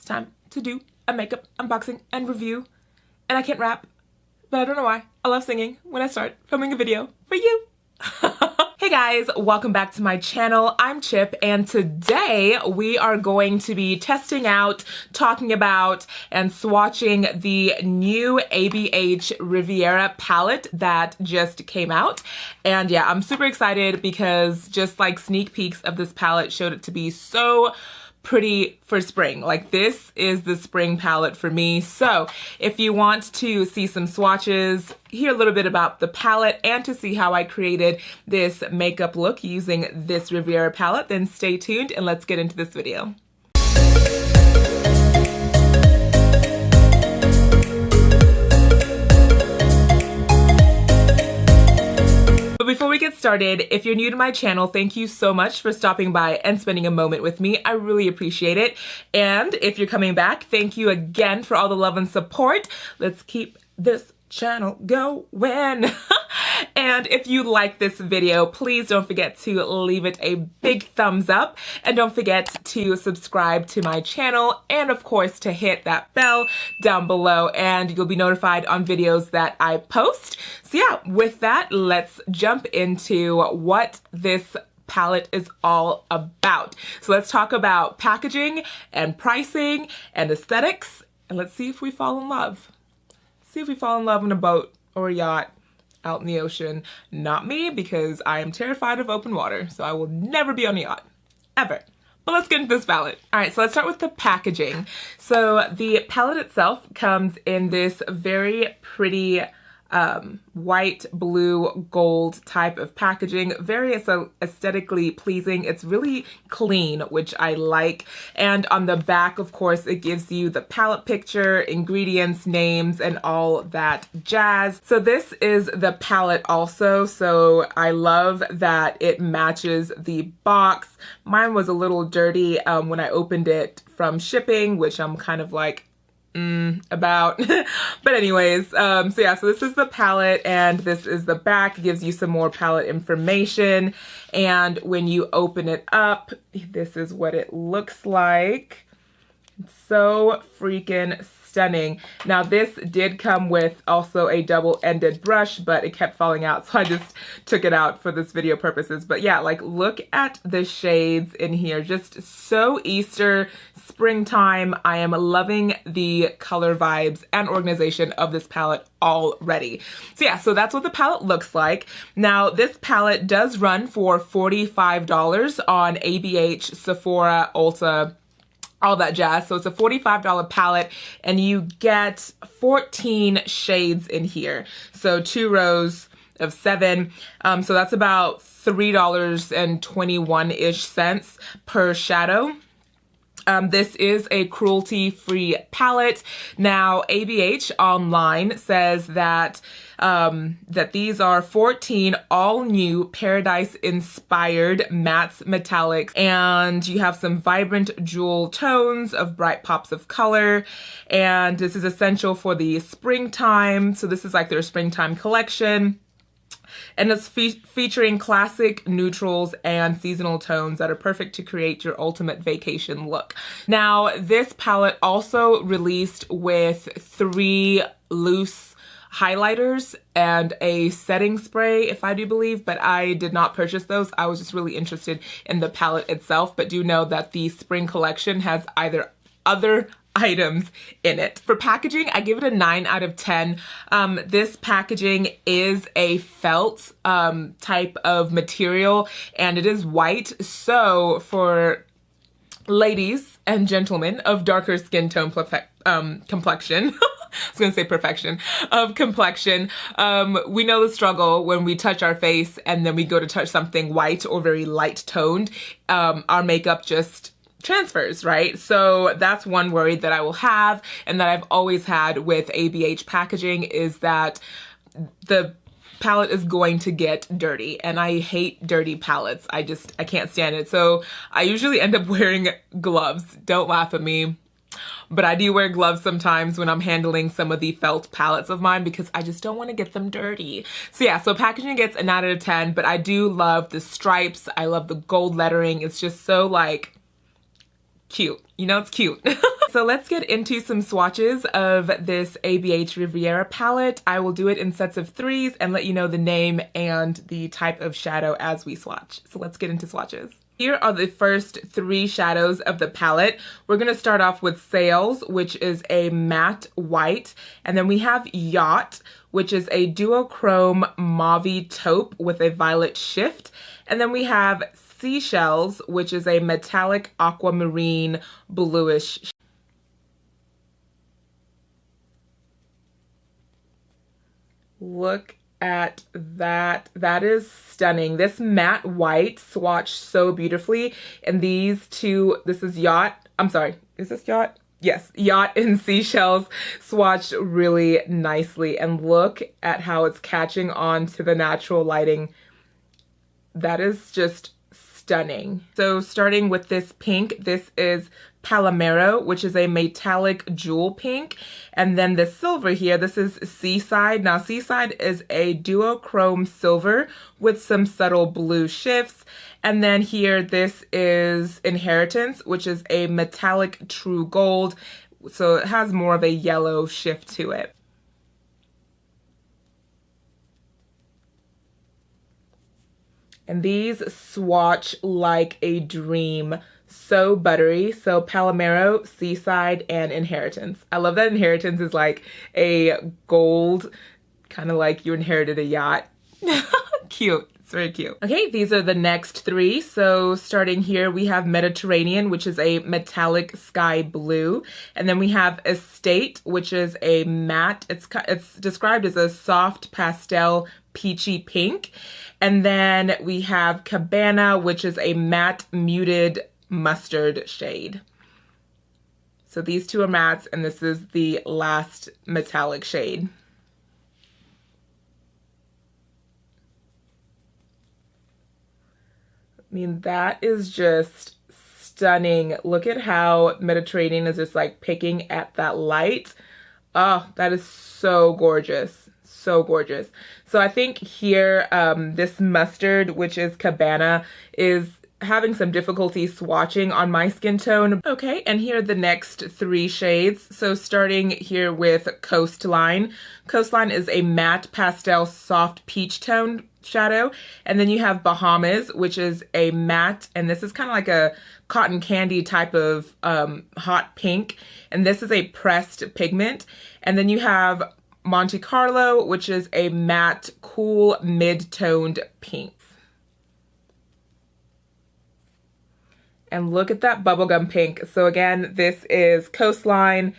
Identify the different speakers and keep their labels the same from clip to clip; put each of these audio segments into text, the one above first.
Speaker 1: it's time to do a makeup unboxing and review. And I can't rap, but I don't know why. I love singing when I start filming a video for you. Hey guys, welcome back to my channel. I'm Chip, and today we are going to be testing out, talking about, and swatching the new ABH Riviera palette that just came out. And yeah, I'm super excited because just like sneak peeks of this palette showed it to be so pretty for spring. Like, this is the spring palette for me. So if you want to see some swatches, hear a little bit about the palette, and to see how I created this makeup look using this Riviera palette, then stay tuned and let's get into this video. But before we get started, if you're new to my channel, thank you so much for stopping by and spending a moment with me. I really appreciate it. And if you're coming back, thank you again for all the love and support. Let's keep this channel going. And if you like this video, please don't forget to leave it a big thumbs up, and don't forget to subscribe to my channel, and of course to hit that bell down below, and you'll be notified on videos that I post. So yeah, with that, let's jump into what this palette is all about. So let's talk about packaging and pricing and aesthetics, and let's see if we fall in love. See if we fall in love in a boat or a yacht out in the ocean. Not me, because I am terrified of open water, so I will never be on a yacht, ever. But let's get into this palette. All right, so let's start with the packaging. So the palette itself comes in this very pretty white, blue, gold type of packaging. Very aesthetically pleasing. It's really clean, which I like. And on the back, of course, it gives you the palette picture, ingredients, names, and all that jazz. So this is the palette also. So I love that it matches the box. Mine was a little dirty when I opened it from shipping, which I'm kind of like, about. But anyways, so yeah, so this is the palette, and this is the back. It gives you some more palette information, and when you open it up, this is what it looks like. It's so freaking stunning. Now, this did come with also a double-ended brush, but it kept falling out, so I just took it out for this video purposes. But yeah, like, look at the shades in here. Just so Easter, springtime. I am loving the color vibes and organization of this palette already. So yeah, so that's what the palette looks like. Now, this palette does run for $45 on ABH, Sephora, Ulta, all that jazz. So it's a $45 palette, and you get 14 shades in here. So 2 rows of 7. So that's about $3.21-ish per shadow. This is a cruelty-free palette. Now, ABH online says that that these are 14 all-new Paradise-inspired mattes metallics, and you have some vibrant jewel tones of bright pops of color, and this is essential for the springtime. So this is like their springtime collection. And it's featuring classic neutrals and seasonal tones that are perfect to create your ultimate vacation look. Now, this palette also released with 3 loose highlighters and a setting spray, if I do believe, but I did not purchase those. I was just really interested in the palette itself, but do know that the spring collection has either other items in it. For packaging, I give it a 9 out of 10. This packaging is a felt type of material, and it is white. So for ladies and gentlemen of darker skin tone complexion, I was gonna say perfection, of complexion, we know the struggle when we touch our face and then we go to touch something white or very light toned. Our makeup just transfers, right? So that's one worry that I will have, and that I've always had with ABH packaging, is that the palette is going to get dirty, and I hate dirty palettes. I can't stand it. So I usually end up wearing gloves. Don't laugh at me, but I do wear gloves sometimes when I'm handling some of the felt palettes of mine, because I just don't want to get them dirty. So yeah, so packaging gets a 9 out of 10, but I do love the stripes. I love the gold lettering. It's just so like cute. You know, it's cute. So let's get into some swatches of this ABH Riviera palette. I will do it in sets of 3s and let you know the name and the type of shadow as we swatch. So let's get into swatches. Here are the first 3 shadows of the palette. We're going to start off with Sails, which is a matte white. And then we have Yacht, which is a duochrome mauve taupe with a violet shift. And then we have Seashells, which is a metallic aquamarine bluish. Look at that. That is stunning. This matte white swatched so beautifully. And these two, this is Yacht. I'm sorry, is this Yacht? Yes, Yacht and Seashells swatched really nicely. And look at how it's catching on to the natural lighting. That is just stunning. So starting with this pink, this is Palomero, which is a metallic jewel pink. And then the silver here, this is Seaside. Now Seaside is a duochrome silver with some subtle blue shifts. And then here, this is Inheritance, which is a metallic true gold. So it has more of a yellow shift to it. And these swatch like a dream. So buttery. So Palomero, Seaside, and Inheritance. I love that Inheritance is like a gold, kind of like you inherited a yacht. Cute. It's very cute. Okay, these are the next 3. So starting here, we have Mediterranean, which is a metallic sky blue. And then we have Estate, which is a matte. It's described as a soft pastel peachy pink. And then we have Cabana, which is a matte muted mustard shade. So these 2 are mattes, and this is the last metallic shade. I mean, that is just stunning. Look at how Mediterranean is just like picking at that light. Oh, that is so gorgeous. So gorgeous. So I think here, this mustard, which is Cabana, is having some difficulty swatching on my skin tone. Okay, and here are the next 3 shades. So starting here with Coastline. Coastline is a matte pastel soft peach tone shadow. And then you have Bahamas, which is a matte, and this is kind of like a cotton candy type of hot pink. And this is a pressed pigment. And then you have Monte Carlo, which is a matte, cool, mid-toned pink. And look at that bubblegum pink. So again, this is Coastline,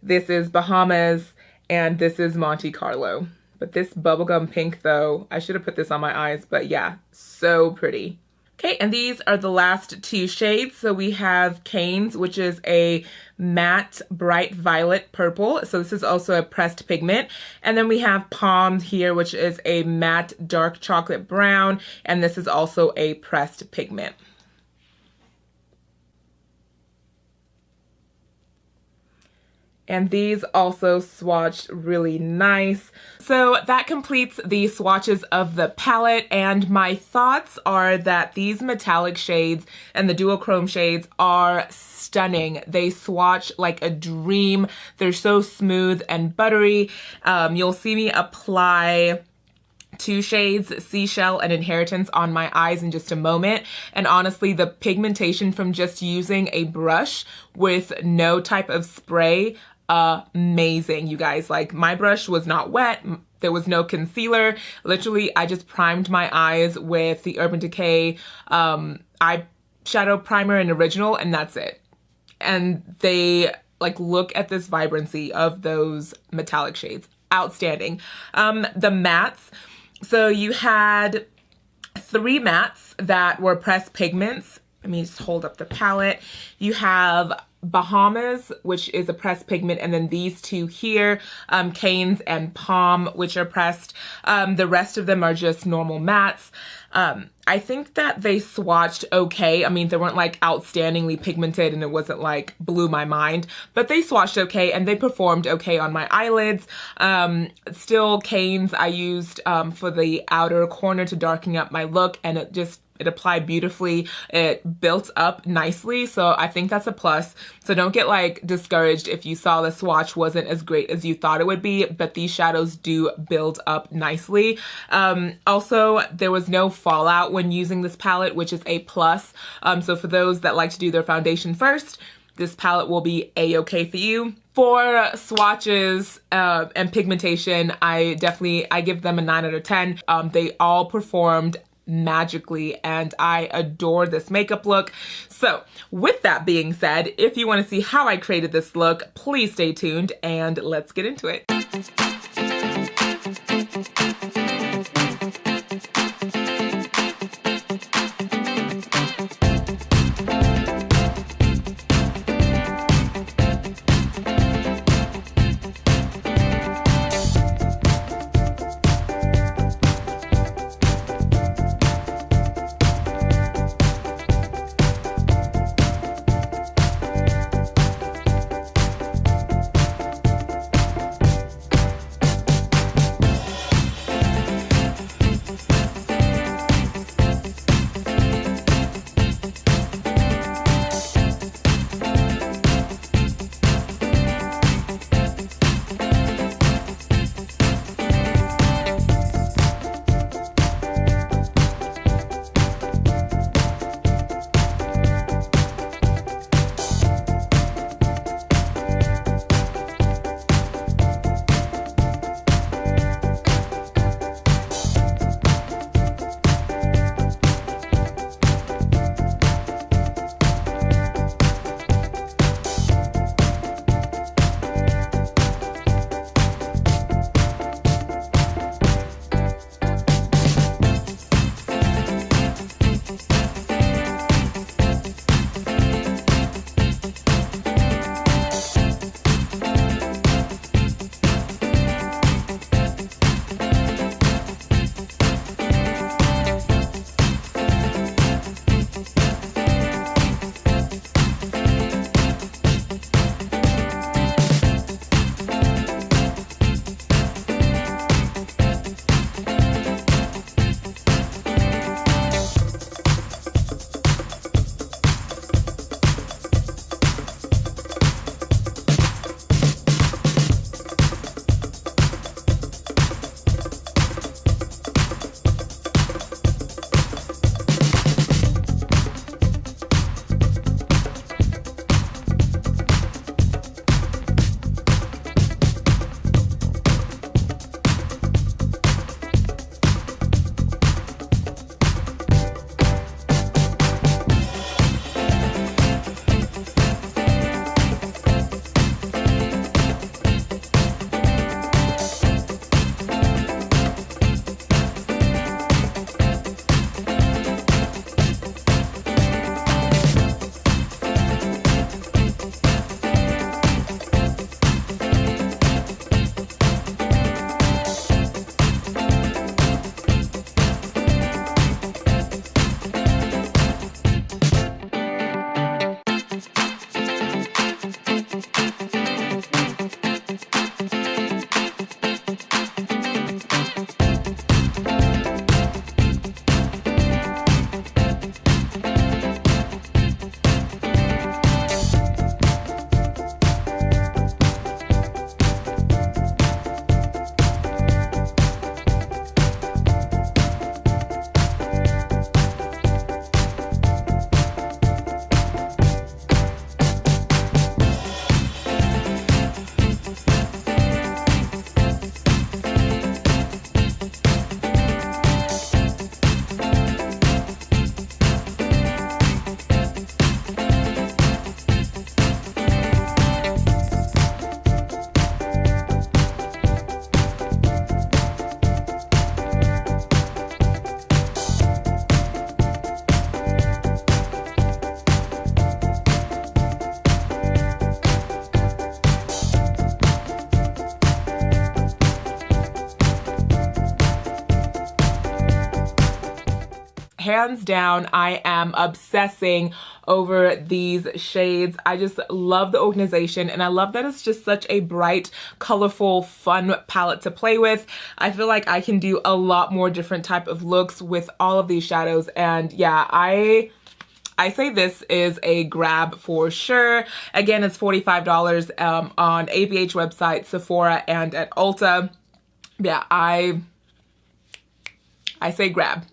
Speaker 1: this is Bahamas, and this is Monte Carlo. But this bubblegum pink though, I should have put this on my eyes, but yeah, so pretty. Okay, and these are the last 2 shades. So we have Canes, which is a matte bright violet purple. So this is also a pressed pigment. And then we have Palm here, which is a matte dark chocolate brown. And this is also a pressed pigment. And these also swatched really nice. So that completes the swatches of the palette, and my thoughts are that these metallic shades and the duochrome shades are stunning. They swatch like a dream. They're so smooth and buttery. You'll see me apply 2 shades, Seashell and Inheritance, on my eyes in just a moment. And honestly, the pigmentation from just using a brush with no type of spray, amazing, you guys. Like, my brush was not wet. There was no concealer. Literally, I just primed my eyes with the Urban Decay eyeshadow primer in Original, and that's it. And they, like, look at this vibrancy of those metallic shades. Outstanding. The mattes. So you had 3 mattes that were pressed pigments. Let me just hold up the palette. You have Bahamas, which is a pressed pigment, and then these 2 here, Canes and Palm, which are pressed. The rest of them are just normal mattes. I think that they swatched okay. I mean, they weren't like outstandingly pigmented, and it wasn't like blew my mind, but they swatched okay and they performed okay on my eyelids. Still, Canes I used for the outer corner to darken up my look, and it just It applied beautifully. It built up nicely. So I think that's a plus. So don't get like discouraged if you saw the swatch wasn't as great as you thought it would be, but these shadows do build up nicely. Also, there was no fallout when using this palette, which is a plus. So for those that like to do their foundation first, this palette will be a-okay for you. For swatches and pigmentation, I give them a 9 out of 10. They all performed magically and I adore this makeup look. So with that being said, if you want to see how I created this look, please stay tuned and let's get into it. hands down, I am obsessing over these shades. I just love the organization, and I love that it's just such a bright, colorful, fun palette to play with. I feel like I can do a lot more different type of looks with all of these shadows, and yeah, I say this is a grab for sure. Again, it's $45 on ABH website, Sephora, and at Ulta. Yeah, I say grab.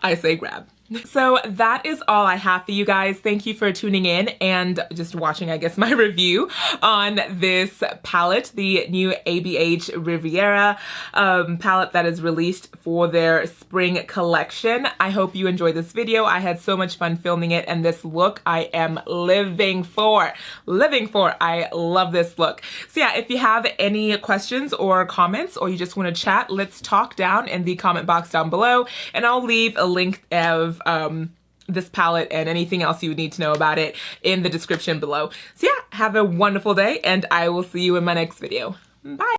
Speaker 1: I say grab. So that is all I have for you guys. Thank you for tuning in and just watching, I guess, my review on this palette, the new ABH Riviera palette that is released for their spring collection. I hope you enjoyed this video. I had so much fun filming it, and this look I am living for. I love this look. So yeah, if you have any questions or comments, or you just want to chat, let's talk down in the comment box down below, and I'll leave a link of this palette and anything else you would need to know about it in the description below. So yeah, have a wonderful day, and I will see you in my next video. Bye!